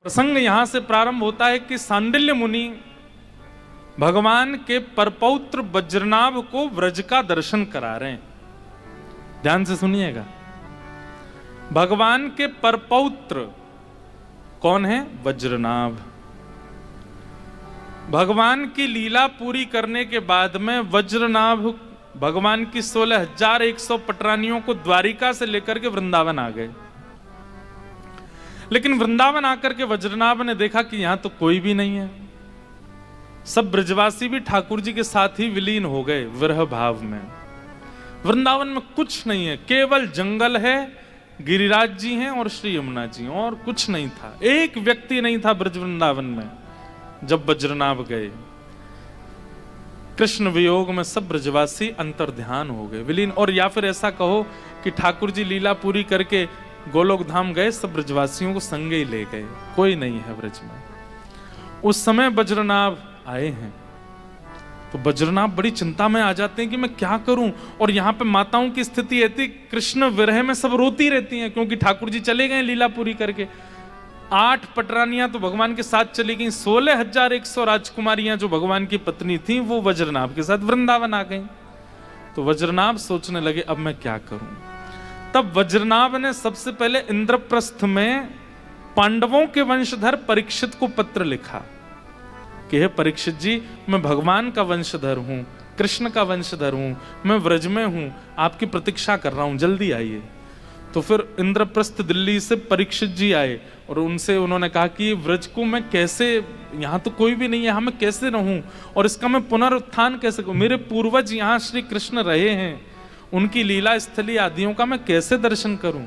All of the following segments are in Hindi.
प्रसंग यहां से प्रारंभ होता है कि सांडिल्य मुनि भगवान के परपौत्र वज्रनाभ को व्रज का दर्शन करा रहे हैं। ध्यान से सुनिएगा, भगवान के परपौत्र कौन है? वज्रनाभ। भगवान की लीला पूरी करने के बाद में वज्रनाभ भगवान की 16,100 पटरानियों को द्वारिका से लेकर के वृंदावन आ गए। लेकिन वृंदावन आकर के वज्रनाभ ने देखा कि यहां तो कोई भी नहीं है। सब ब्रजवासी भी ठाकुर जी के साथ ही विलीन हो गए विरह भाव में। वृंदावन में कुछ नहीं है, केवल जंगल है, गिरिराज जी हैं और श्री यमुना जी, और कुछ नहीं था। एक व्यक्ति नहीं था ब्रज वृंदावन में जब वज्रनाभ गए। कृष्ण वियोग में सब ब्रजवासी अंतर्ध्यान हो गए, विलीन। और या फिर ऐसा कहो कि ठाकुर जी लीला पूरी करके गोलोक धाम गए, सब ब्रजवासियों को संगे ही ले गए, कोई नहीं है ब्रज में। उस समय वज्रनाभ आए हैं तो वज्रनाभ बड़ी चिंता में आ जाते हैं कि मैं क्या करूं। और यहां पे माताओं की स्थिति ऐसी, कृष्ण विरह में सब रोती रहती हैं क्योंकि ठाकुर जी चले गए लीला पूरी करके। 8 पटरानियां तो भगवान के साथ चली गई, 16,100 राजकुमारियां जो भगवान की पत्नी थी वो वज्रनाभ के साथ वृंदावन आ गई। तो वज्रनाभ सोचने लगे अब मैं क्या करूं। तब वज्रनाभ ने सबसे पहले इंद्रप्रस्थ में पांडवों के वंशधर परीक्षित को पत्र लिखा कि हे परीक्षित जी, मैं भगवान का वंशधर हूं, कृष्ण का वंशधर हूं, मैं व्रज में हूं, आपकी प्रतीक्षा कर रहा हूं, जल्दी आइए। तो फिर इंद्रप्रस्थ दिल्ली से परीक्षित जी आए और उनसे उन्होंने कहा कि व्रज को मैं कैसे, यहाँ तो कोई भी नहीं है, यहाँ मैं कैसे रहूं और इसका मैं पुनरुत्थान कैसे करूं। मेरे पूर्वज यहाँ श्री कृष्ण रहे हैं, उनकी लीला स्थली आदियों का मैं कैसे दर्शन करूं।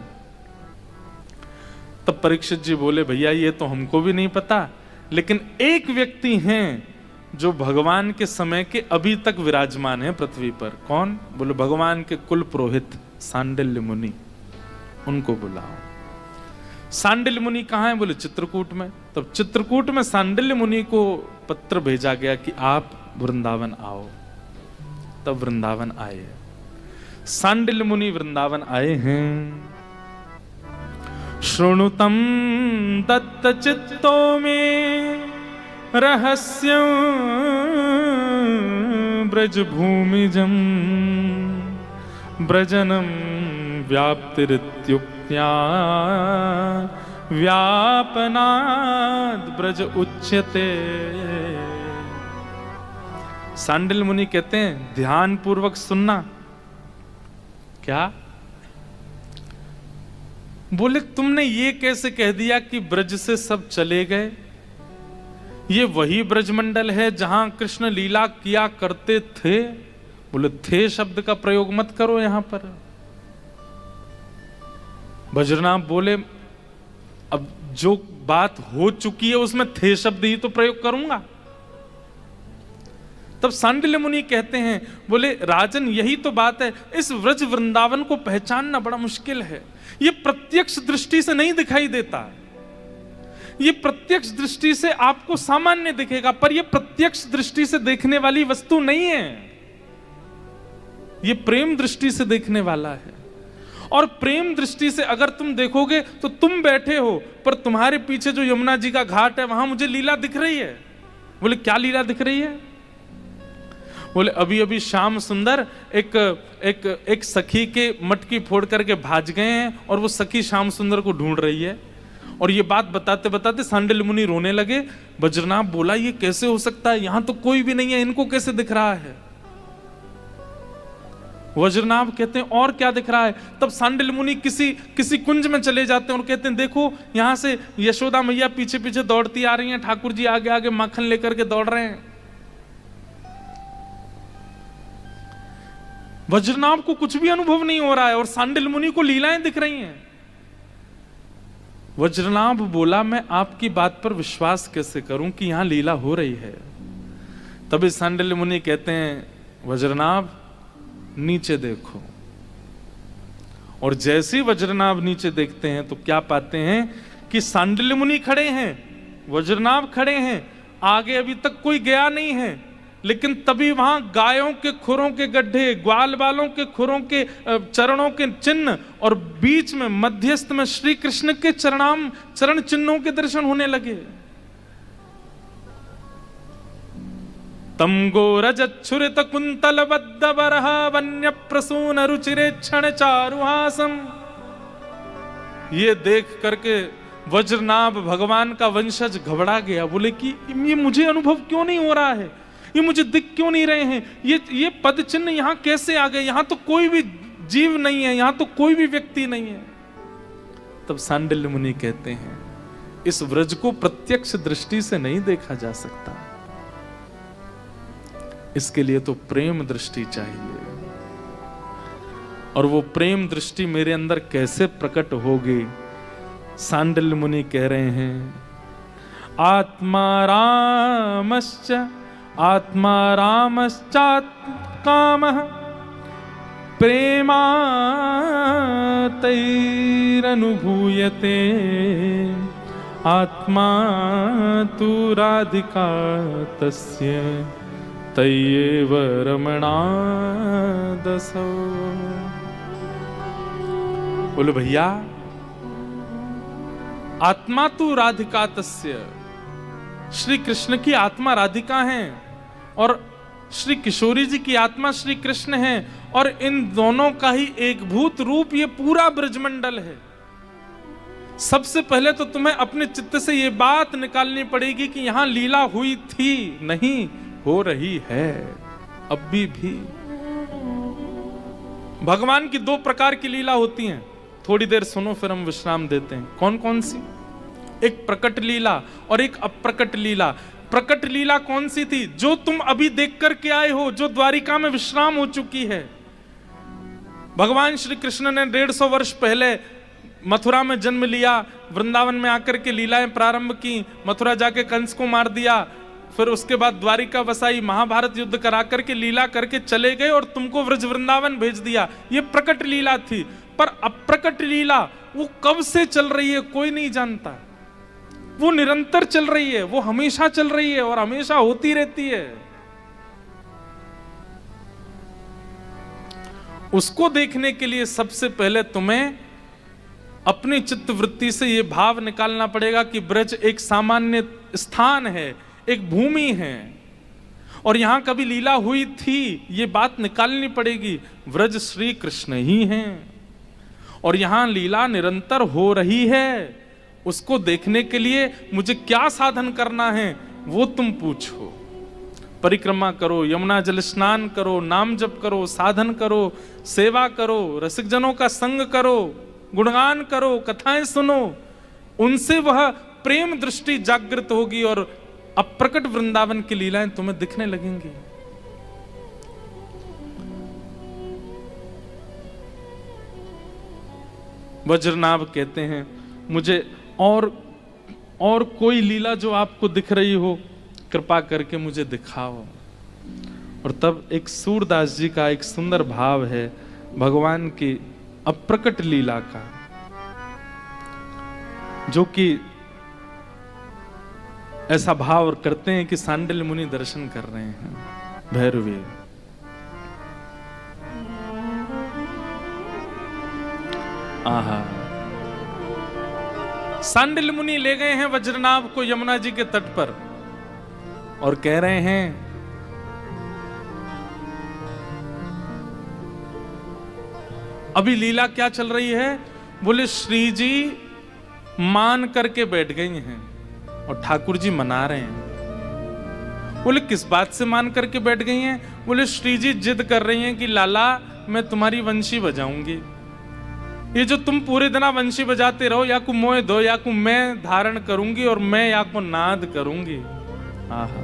तब परीक्षित जी बोले भैया ये तो हमको भी नहीं पता, लेकिन एक व्यक्ति हैं जो भगवान के समय के अभी तक विराजमान है पृथ्वी पर। कौन? बोले भगवान के कुल पुरोहित सांडिल्य मुनि, उनको बुलाओ। सांडिल्य मुनि कहाँ है? बोले चित्रकूट में। तब चित्रकूट में सांडिल्य मुनि को पत्र भेजा गया कि आप वृंदावन आओ। तब वृंदावन आए, सांडिल्य मुनि वृंदावन आए हैं। शृणुतं दत्त चित्तो में रहस्यं ब्रज भूमिजं ब्रजनं व्याप्तिरित्युक्त्या व्यापनाद् ब्रज उच्यते। सांडिल्य मुनि कहते हैं ध्यान पूर्वक सुनना। क्या? बोले तुमने ये कैसे कह दिया कि ब्रज से सब चले गए? ये वही ब्रजमंडल है जहां कृष्ण लीला किया करते थे। बोले थे शब्द का प्रयोग मत करो यहां पर। वज्रनाभ बोले अब जो बात हो चुकी है उसमें थे शब्द ही तो प्रयोग करूंगा। तब सांडिल्य मुनि कहते हैं, बोले राजन यही तो बात है, इस व्रज वृंदावन को पहचानना बड़ा मुश्किल है। ये प्रत्यक्ष दृष्टि से नहीं दिखाई देता। ये प्रत्यक्ष दृष्टि से आपको सामान्य दिखेगा, पर ये प्रत्यक्ष दृष्टि से देखने वाली वस्तु नहीं है। ये प्रेम दृष्टि से देखने वाला है। और प्रेम दृष्टि से अगर तुम देखोगे तो तुम बैठे हो, पर तुम्हारे पीछे जो यमुना जी का घाट है वहां मुझे लीला दिख रही है। बोले क्या लीला दिख रही है? बोले अभी अभी श्याम सुंदर एक सखी के मटकी फोड़ करके भाज गए हैं और वो सखी श्याम सुंदर को ढूंढ रही है। और ये बात बताते बताते सांडिल्य मुनि रोने लगे। वज्रनाभ बोला ये कैसे हो सकता है, यहां तो कोई भी नहीं है, इनको कैसे दिख रहा है? वज्रनाभ कहते हैं और क्या दिख रहा है? तब सांडिल्य मुनि किसी कुंज में चले जाते हैं और कहते हैं देखो यहां से यशोदा मैया पीछे पीछे दौड़ती आ रही हैं, ठाकुर जी आगे आगे माखन लेकर के दौड़ रहे हैं। वज्रनाभ को कुछ भी अनुभव नहीं हो रहा है और सांडिल्य मुनि को लीलाएं दिख रही हैं। वज्रनाभ बोला मैं आपकी बात पर विश्वास कैसे करूं कि यहां लीला हो रही है। तभी सांडिल्य मुनि कहते हैं वज्रनाभ नीचे देखो। और जैसे ही वज्रनाभ नीचे देखते हैं तो क्या पाते हैं कि सांडिल्य मुनि खड़े हैं, वज्रनाभ खड़े हैं, आगे अभी तक कोई गया नहीं है, लेकिन तभी वहां गायों के खुरों के गड्ढे, ग्वाल बालों के खुरों के चरणों के चिन्ह और बीच में मध्यस्थ में श्री कृष्ण के चरण चिन्हों के दर्शन होने लगे। तम गोरजच्छुरित कुंतल बद्ध बरह वन्य प्रसून रुचिरे क्षण चारुहासम। ये देख करके वज्रनाभ भगवान का वंशज घबरा गया, बोले कि ये मुझे अनुभव क्यों नहीं हो रहा है, ये मुझे दिख क्यों नहीं रहे हैं, ये पद चिन्ह यहां कैसे आ गए, यहां तो कोई भी जीव नहीं है, यहां तो कोई भी व्यक्ति नहीं है। तब सांडिल्य मुनि कहते हैं, इस व्रज को प्रत्यक्ष दृष्टि से नहीं देखा जा सकता, इसके लिए तो प्रेम दृष्टि चाहिए। और वो प्रेम दृष्टि मेरे अंदर कैसे प्रकट होगी? सांडिल्य मुनि कह रहे हैं, आत्मा रामश्चात् कामः प्रेमातैरनुभूयते आत्मा तु राधिका तस्य तय्येव रमणादसौ। बोले भैया, आत्मा तु राधिका तस्य, श्री कृष्ण की आत्मा राधिका है और श्री किशोरी जी की आत्मा श्री कृष्ण है, और इन दोनों का ही एक भूत रूप ये पूरा ब्रजमंडल है। सबसे पहले तो तुम्हें अपने चित्त से ये बात निकालनी पड़ेगी कि यहां लीला हुई थी, नहीं हो रही है अभी भी। भगवान की दो प्रकार की लीला होती हैं, थोड़ी देर सुनो फिर हम विश्राम देते हैं। कौन कौन सी? एक प्रकट लीला और एक अप्रकट लीला। प्रकट लीला कौन सी थी? जो तुम अभी देख करके आए हो, जो द्वारिका में विश्राम हो चुकी है। भगवान श्री कृष्ण ने 150 वर्ष पहले मथुरा में जन्म लिया, वृंदावन में आकर के लीलाएं प्रारंभ की, मथुरा जाके कंस को मार दिया, फिर उसके बाद द्वारिका बसाई, महाभारत युद्ध करा करके लीला करके चले गए और तुमको व्रज वृंदावन भेज दिया। ये प्रकट लीला थी। पर अप्रकट लीला वो कब से चल रही है कोई नहीं जानता, वो निरंतर चल रही है, वो हमेशा चल रही है और हमेशा होती रहती है। उसको देखने के लिए सबसे पहले तुम्हें अपनी चित्त वृत्ति से यह भाव निकालना पड़ेगा कि ब्रज एक सामान्य स्थान है, एक भूमि है और यहां कभी लीला हुई थी, ये बात निकालनी पड़ेगी। व्रज श्री कृष्ण ही हैं और यहां लीला निरंतर हो रही है। उसको देखने के लिए मुझे क्या साधन करना है वो तुम पूछो। परिक्रमा करो, यमुना जल स्नान करो, नाम जप करो, साधन करो, सेवा करो, रसिक जनों का संग करो, गुणगान करो, कथाएं सुनो, उनसे वह प्रेम दृष्टि जागृत होगी और अप्रकट वृंदावन की लीलाएं तुम्हें दिखने लगेंगी। वज्रनाभ कहते हैं, मुझे और कोई लीला जो आपको दिख रही हो कृपा करके मुझे दिखाओ। और तब एक सूरदास जी का एक सुंदर भाव है भगवान की अप्रकट लीला का, जो कि ऐसा भाव करते हैं कि सांडिल्य मुनि दर्शन कर रहे हैं भैरवी। आहा, सांडिल्य मुनि ले गए हैं वज्रनाभ को यमुना जी के तट पर और कह रहे हैं, अभी लीला क्या चल रही है? बोले श्री जी मान करके बैठ गई हैं और ठाकुर जी मना रहे हैं। बोले किस बात से मान करके बैठ गई हैं? बोले श्री जी जिद कर रही हैं कि लाला मैं तुम्हारी वंशी बजाऊंगी, ये जो तुम पूरे दिन वंशी बजाते रहो, या को मोह दो या को मैं धारण करूंगी और मैं या को नाद करूंगी। आहा,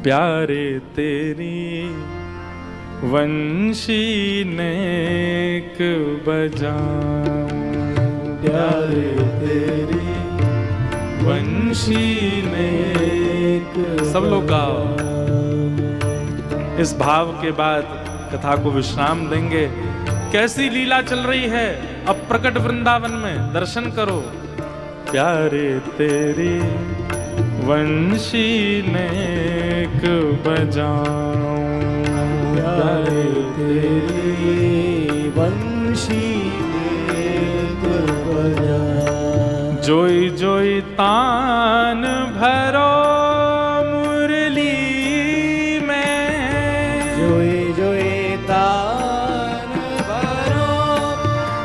प्यारे तेरी वंशी नेक बजा, प्यारे तेरी वंशी नेक। सब लोग गाओ। इस भाव के बाद कथा को विश्राम देंगे। कैसी लीला चल रही है अप्रकट वृंदावन में, दर्शन करो। प्यारे तेरी वंशी नेक बजाऊं, प्यारे तेरी वंशी नेक बजाऊं। जोई जोई तान भरो मुरली में, जोई जोई तान भरो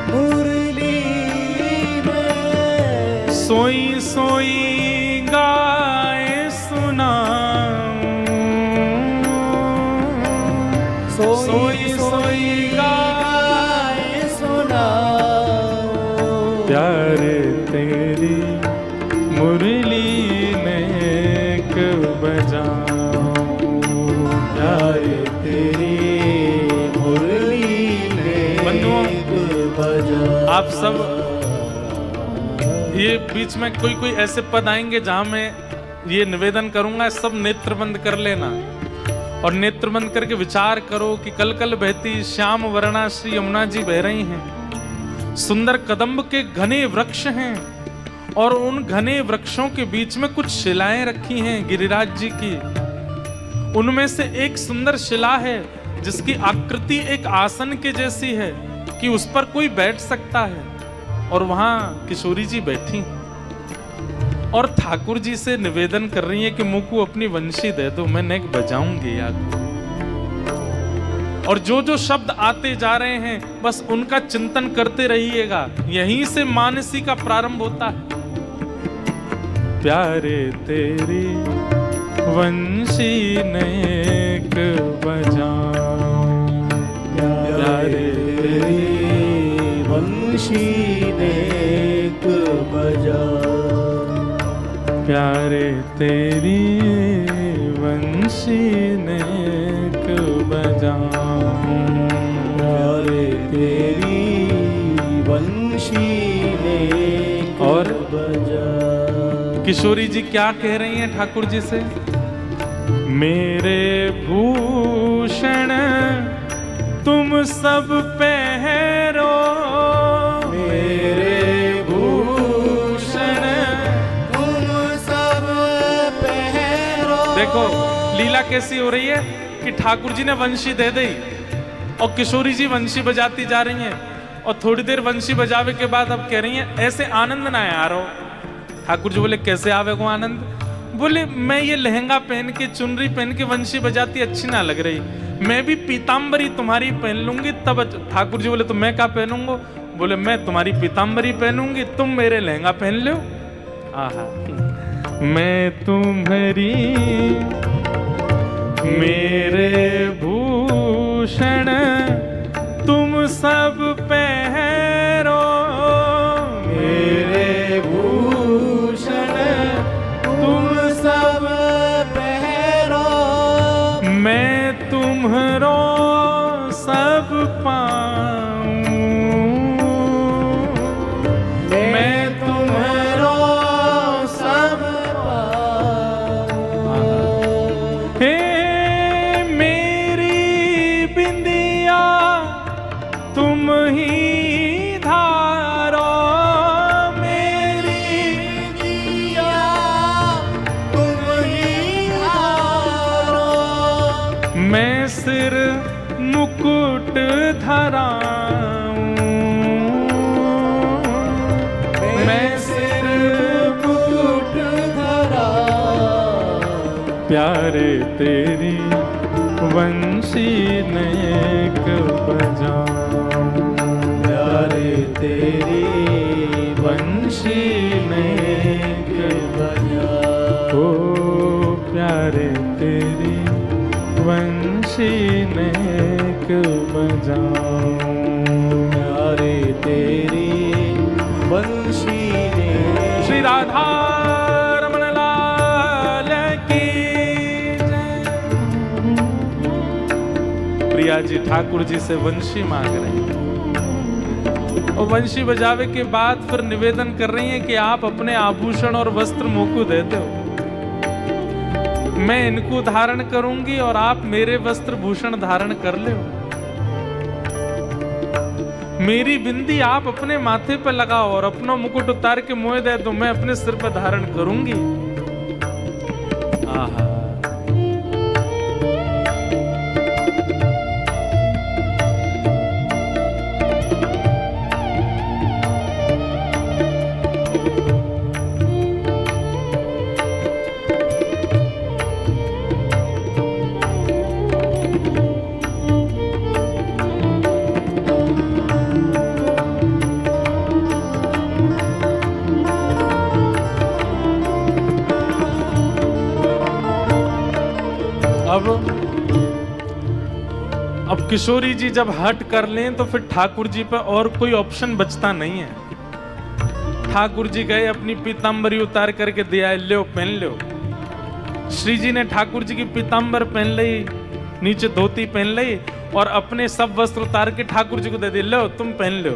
मुरली में। सोई सोई गाए सुनाऊं, सोई सोई गाए सुनाऊं। प्यारे तेरी मुरली नेक बजाऊं, प्यारे तेरी मुरली नेक बजाऊं। आप सब ये बीच में कोई कोई ऐसे पद आएंगे जहां मैं ये निवेदन करूंगा, सब नेत्र बंद कर लेना और नेत्र बंद करके विचार करो कि कल कल बहती श्याम वर्णा श्री यमुना जी बह रही हैं। सुंदर कदम्ब के घने वृक्ष हैं और उन घने वृक्षों के बीच में कुछ शिलाएं रखी हैं गिरिराज जी की। उनमें से एक सुंदर शिला है जिसकी आकृति एक आसन के जैसी है कि उस पर कोई बैठ सकता है, और वहां किशोरी जी बैठी और ठाकुर जी से निवेदन कर रही है कि मुझको अपनी वंशी दे दो, मैं नेक बजाऊंगी यार। और जो जो शब्द आते जा रहे हैं बस उनका चिंतन करते रहिएगा, यहीं से मानसी का प्रारंभ होता है। प्यारे तेरी वंशी नेक बजाऊं, प्यारे तेरी वंशी नेक बजाऊं। प्यारे तेरी वंशी नेक बजाऊं, प्यारे तेरी वंशी नेक और बजाऊं। किशोरी जी क्या कह रही हैं ठाकुर जी से? मेरे भूषण तुम सब पहरो, मेरे भूषण तुम सब पहरो। देखो लीला कैसी हो रही है कि ठाकुर जी ने वंशी दे दी और किशोरी जी वंशी बजाती जा रही हैं, और थोड़ी देर वंशी बजावे के बाद अब कह रही हैं ऐसे आनंद ना आ रहा हो। ठाकुर जी बोले कैसे आवे को आनंद? बोले मैं ये लहंगा पहन के चुनरी पहन के वंशी बजाती अच्छी ना लग रही, मैं भी पीताम्बरी तुम्हारी पहन लूंगी तब। ठाकुर जी बोले तो मैं क्या पहनूंगा? बोले मैं तुम्हारी पीताम्बरी पहनूंगी, तुम मेरे लहंगा पहन लो। आहा, मैं तुम्हारी मेरे भूषण तुम सब पहरो, मेरे भूषण तुम सब पहरो। मैं तुम्हरो सब पाऊं, मैं तुम्हारो सब पाऊं। हे मेरी बिंदिया तुम ही धारो, मेरी बिंदिया तुम ही धारो। मैं सिर मुकुट धराऊं, मैं सिर मुकुट धराऊं। प्यारे तेरी वंशी नेक बजाऊं, प्यारे तेरी वंशी नेक बजाऊं। ओ प्यारे तेरी वंशी नेक बजाऊं, प्यारे तेरी वंशी नेक। श्री राधा रमण लाल की जय। प्रिया जी ठाकुर जी से वंशी मांग रही हैं और वंशी बजावे के बाद फिर निवेदन कर रही हैं कि आप अपने आभूषण और वस्त्र मोको दे दो, मैं इनको धारण करूंगी और आप मेरे वस्त्र भूषण धारण कर लो। मेरी बिंदी आप अपने माथे पर लगाओ और अपना मुकुट उतार के मोह दे दो, मैं अपने सिर पर धारण करूंगी। आहा। अब किशोरी जी जब हट कर लें तो फिर ठाकुर जी पर और कोई ऑप्शन बचता नहीं है। ठाकुर जी गए, अपनी पीतांबरी उतार करके दिया, लो पहन लो। श्री जी ने ठाकुर जी की पीतांबर पहन ली, नीचे धोती पहन ली और अपने सब वस्त्र उतार के ठाकुर जी को दे दिए, लो तुम पहन लो।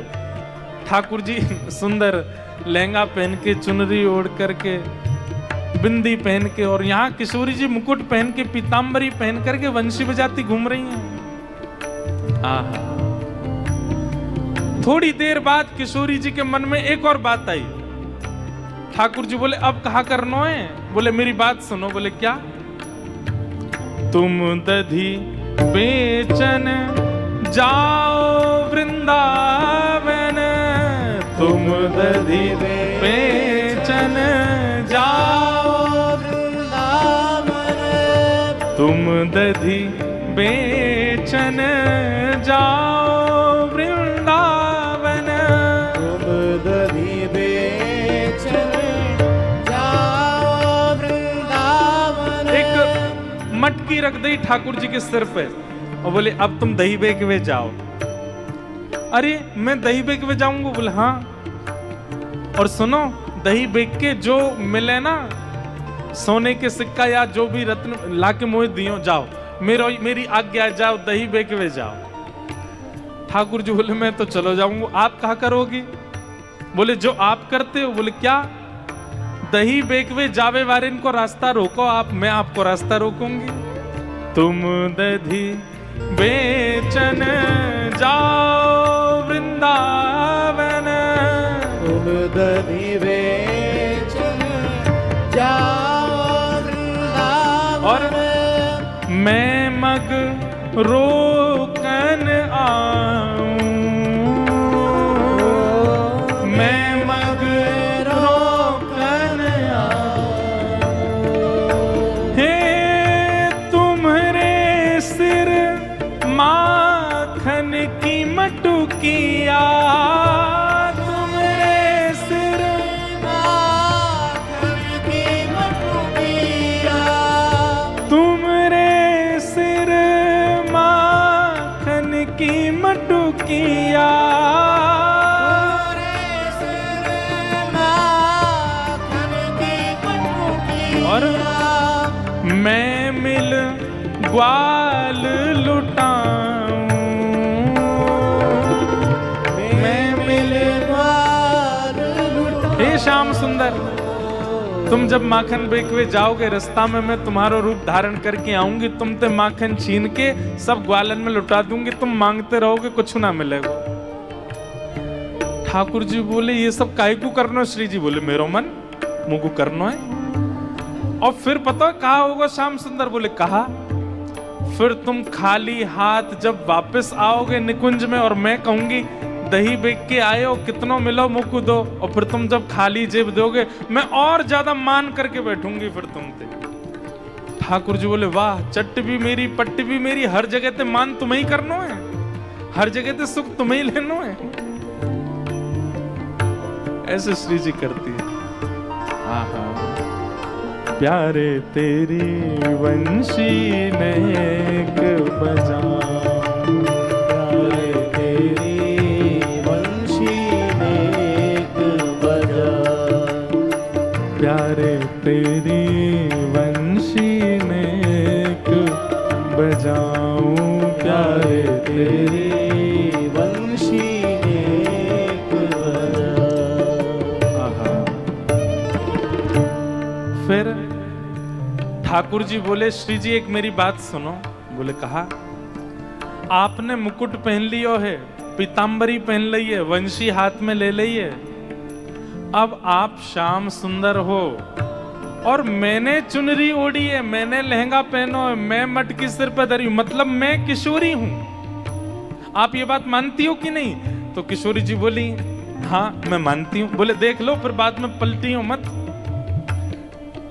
ठाकुर जी सुंदर लहंगा पहन के, चुनरी ओढ़ करके, बिंदी पहन के, और यहाँ किशोरी जी मुकुट पहन के, पीतांबरी पहन करके वंशी बजाती घूम रही हैं। आहा। थोड़ी देर बाद किशोरी जी के मन में एक और बात आई। ठाकुर जी बोले अब कहा करना है? बोले मेरी बात सुनो। बोले क्या? तुम दधी बेचन जाओ वृंदावन, तुम दधी बेचन जाओ वृंदावन, तुम दधी बेचन जाओ वृंदावन, तुम दधी बेचन जाओ वृंदावन। एक मटकी रख दी ठाकुर जी के सिर पे और बोले अब तुम दही बेच के जाओ। अरे मैं दही बेच के जाऊंगा? बोले हाँ। और सुनो, दही बेच के जो मिले ना, सोने के सिक्का या जो भी रत्न लाके मोह दियो, जाओ, मेरी आज्ञा, जाओ दही बेचवे जाओ। ठाकुर जी बोले मैं तो चलो जाऊंगा, आप कहा करोगी? बोले जो आप करते हो। बोले क्या? दही बेचवे जावे वाले इनको रास्ता रोको आप, मैं आपको रास्ता रोकूंगी। तुम दही बेचन जाओ वृंदावन, तुम दधी बेचन जाओ वृंदावन, और मैं मग रोकन आऊं, मैं मग रोकन आऊं। हे तुम्हारे सिर माखन की मटुकिया, तुम्हारे सिर माखन की मटुकिया, तुम्हारे सिर माखन की मटुकिया, और मैं मिल ग्वाल लुटाऊं, मैं मिल ग्वाल लुटाऊं। हे श्याम सुंदर, तुम जब माखन बेचवे जाओगे, रास्ता में मैं तुम्हारा रूप धारण करके आऊंगी, तुम ते माखन छीन के सब ग्वालन में लुटा दूंगी, तुम मांगते रहोगे, कुछ ना मिलेगा। ठाकुर जी बोले ये सब काहे को करना? श्री जी बोले मेरो मन मुझको करना है। और फिर पता कहा होगा श्याम सुंदर? बोले कहा, फिर तुम खाली हाथ जब वापस आओगे निकुंज में और मैं कहूंगी दही बेच के आए हो, कितनों मिलो मुझको दो, और फिर तुम जब खाली जेब दोगे मैं और ज्यादा मान करके बैठूंगी फिर तुमसे। ठाकुर जी बोले वाह, चट्ट भी मेरी पट्टी भी मेरी, हर जगह ते मान तुम्हें ही करना है, हर जगह ते सुख तुम्हें ही लेना है। ऐसे श्री जी करती है। आहा। प्यारे तेरी वंशी नेक बजाऊं, प्यारे तेरी वंशी नेक बजाऊं, प्यारे तेरी वंशी नेक बजाऊं, प्यारे तेरी वंशी नेक बजाऊं। आहा। फिर ठाकुर जी बोले श्री जी एक मेरी बात सुनो। बोले कहा, आपने मुकुट पहन लियो है, पीतांबरी पहन ली है, वंशी हाथ में ले ली है, अब आप श्याम सुंदर हो, और मैंने चुनरी ओढ़ी है, मैंने लहंगा पहनो है, मैं मटकी सिर पर धरी हूं, मतलब मैं किशोरी हूं। आप ये बात मानती हो कि नहीं? तो किशोरी जी बोली हाँ मैं मानती हूं। बोले देख लो फिर बाद में पलटी हो मत।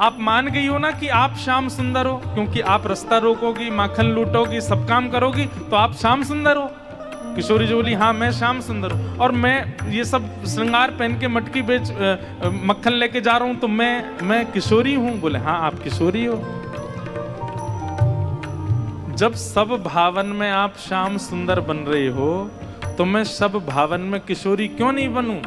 आप मान गई हो ना कि आप श्याम सुंदर हो, क्योंकि आप रास्ता रोकोगी, माखन लूटोगी, सब काम करोगी, तो आप श्याम सुंदर हो। किशोरी जी बोली हाँ मैं श्याम सुंदर हूं, और मैं ये सब श्रृंगार पहन के मटकी बेच मक्खन लेके जा रहा हूं, तो मैं किशोरी हूं। बोले हाँ आप किशोरी हो। जब सब भावन में आप श्याम सुंदर बन रहे हो, तो मैं सब भावन में किशोरी क्यों नहीं बनूं?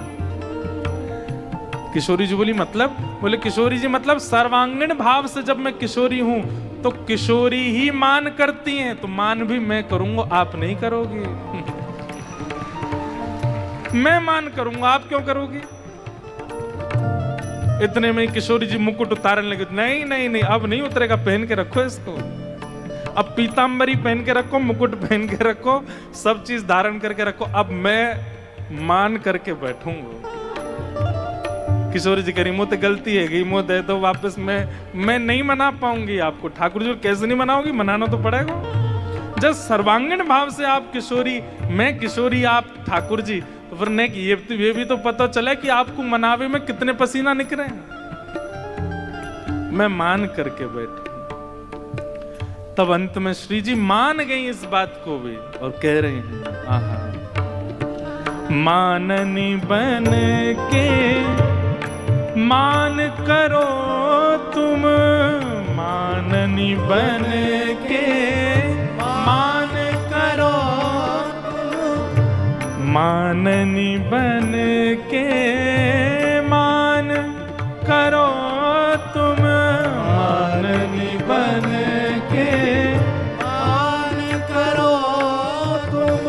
किशोरी जी बोली मतलब? बोले किशोरी जी मतलब सर्वांगीण भाव से जब मैं किशोरी हूं, तो किशोरी ही मान करती हैं, तो मान भी मैं करूंगा, आप नहीं करोगी। मैं मान करूंगा, आप क्यों करोगी? इतने में किशोरी जी मुकुट उतारने लगे। नहीं नहीं नहीं, अब नहीं उतरेगा, पहन के रखो इसको। अब पीतांबरी पहन के रखो, मुकुट पहन के रखो, सब चीज धारण करके रखो, अब मैं मान करके बैठूंगा। किशोरी जी करी मुँह तो गलती है गई, मुँह दे दो वापस, मैं नहीं मना पाऊंगी आपको। ठाकुर जी कैसे नहीं मनाओगी? मनाना तो पड़ेगा। जब सर्वांगीण भाव से आप किशोरी, मैं किशोरी, आप ठाकुर जी, तो फिर नहीं ये भी तो पता चले कि आपको मनावे में कितने पसीना निकले। मैं मान करके बैठ। तब अंत में श्री जी मान गई इस बात को भी, और कह रहे हैं आहा माननी बन के मान करो तुम, माननी बन के मान करो, माननी बन के मान करो तुम, माननी बन के मान करो तुम।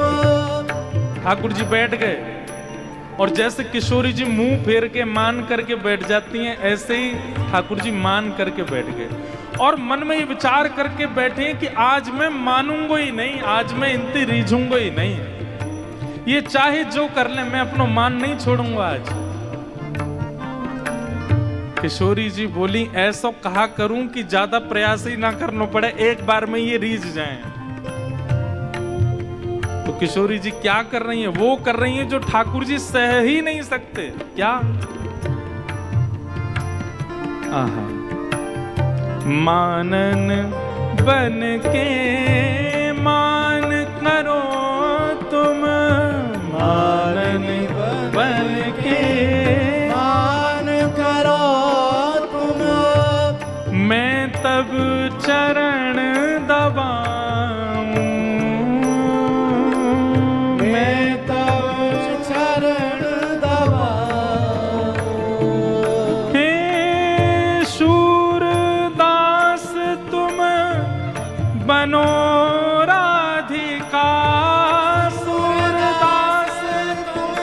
ठाकुर जी बैठ गए, और जैसे किशोरी जी मुंह फेर के मान करके बैठ जाती हैं, ऐसे ही ठाकुर जी मान करके बैठ गए, और मन में ये विचार करके बैठे कि आज मैं मानूंगा ही नहीं, आज मैं इनती रीझूंगा ही नहीं, ये चाहे जो कर ले, मैं अपना मान नहीं छोड़ूंगा आज। किशोरी जी बोली ऐसा कहा करूं कि ज्यादा प्रयास ही ना करना पड़े, एक बार में ये रीझ जाएं। तो किशोरी जी क्या कर रही हैं? वो कर रही हैं जो ठाकुर जी सह ही नहीं सकते। क्या? आहा मानन बन के मान करो तुम, मानन बन के मान करो तुम, मैं तब चरण दबाऊं, मैं तब चरण दबाऊं। हे शूरदास तुम बनो राधिका, सूरदास तुम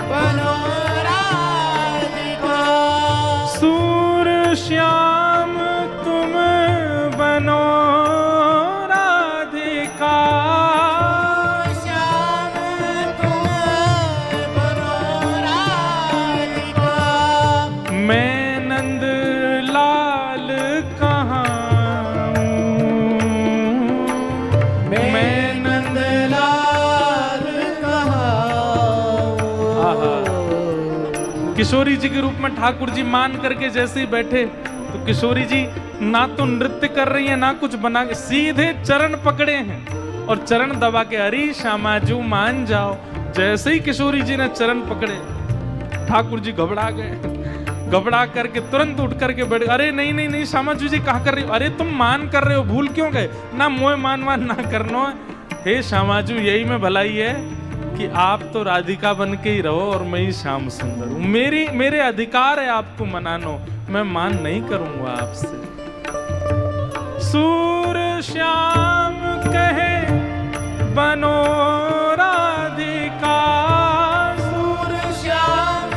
बनो राधिका, सूर श्याम तुम बनो राधिका, श्याम तुम बनो राधिका। मैं नंद लाल कहाँ हूँ, मैं नंद लाल कहाँ हूँ। किशोरी जी के रूप में ठाकुर जी मान करके जैसे ही बैठे, तो किशोरी जी ना तो नृत्य कर रही है ना कुछ बना के, सीधे चरण पकड़े हैं और चरण दबा के अरे श्यामाजू मान जाओ। जैसे ही किशोरी जी ने चरण पकड़े, ठाकुर जी घबरा गए, घबरा करके तुरंत उठ करके बैठ। अरे नहीं नहीं नहीं श्यामाजू जी कहा कर रही हो? अरे तुम मान कर रहे हो, भूल क्यों गए? ना मोह मान ना करनो। हे श्यामाजू यही में भलाई है कि आप तो राधिका बन के ही रहो और मैं ही श्याम सुंदर हूं। मेरे अधिकार है आपको मनानो, मैं मान नहीं करूंगा आपसे। सूर श्याम कहे बनो राधिका, सूर श्याम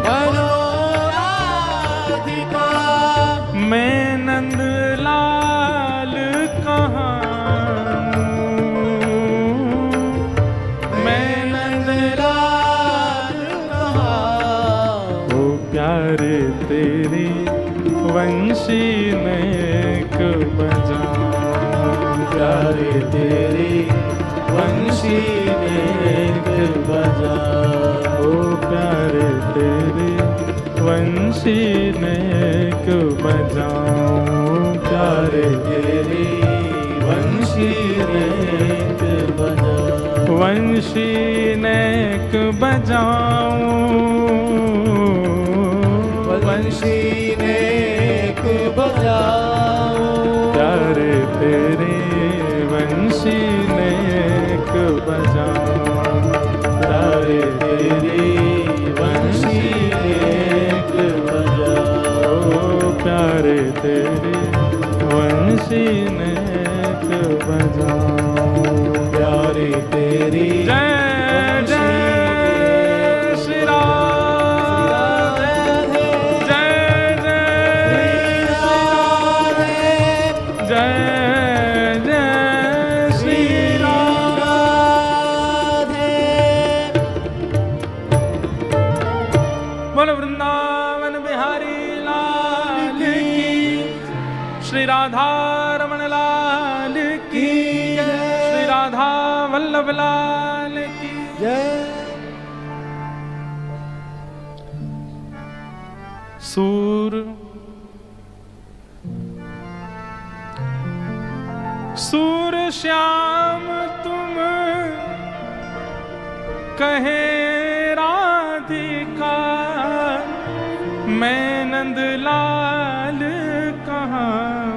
बनो राधिका, मैं नंद लाल कहाँ हूँ, मैं नंद लाल कहाँ हूँ। प्यारे तेरी वंशी नेक बजाऊं, प्यारे तेरी वंशी नेक बजाऊं, ओ प्यारे तेरी वंशी नेक बजाऊं, प्यारे तेरी वंशी नेक बजाऊं, वंशी नेक बजाऊं, वंशी नेक बजाऊं, प्यारे तेरे वंशी नेक बजाऊं, प्यारे तेरी वंशी नेक बजाऊं, प्यारे तेरे वंशी नेक बजाऊं, प्यारे तेरी जय जय श्री राम, जय जय जय जय श्री बोल वृंदावन बिहारी लाल की, श्री राधा रमण लाल की, श्री राधा वल्लभ लाल की जय। सूर श्याम तुम कहे राधिका, मैं नंदलाल कहाँ,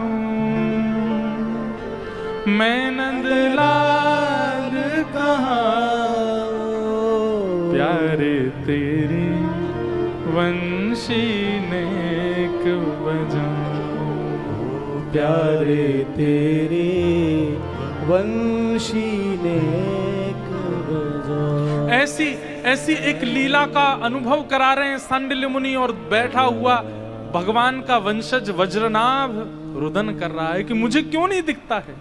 मैं नंदलाल कहाँ, प्यारे तेरी वंशी नेक बजाऊं, प्यारे तेरी वंशी नेक बजाऊं। ऐसी एक लीला का अनुभव करा रहे हैं सांडिल्य मुनि, और बैठा हुआ भगवान का वंशज वज्रनाभ रुदन कर रहा है कि मुझे क्यों नहीं दिखता है,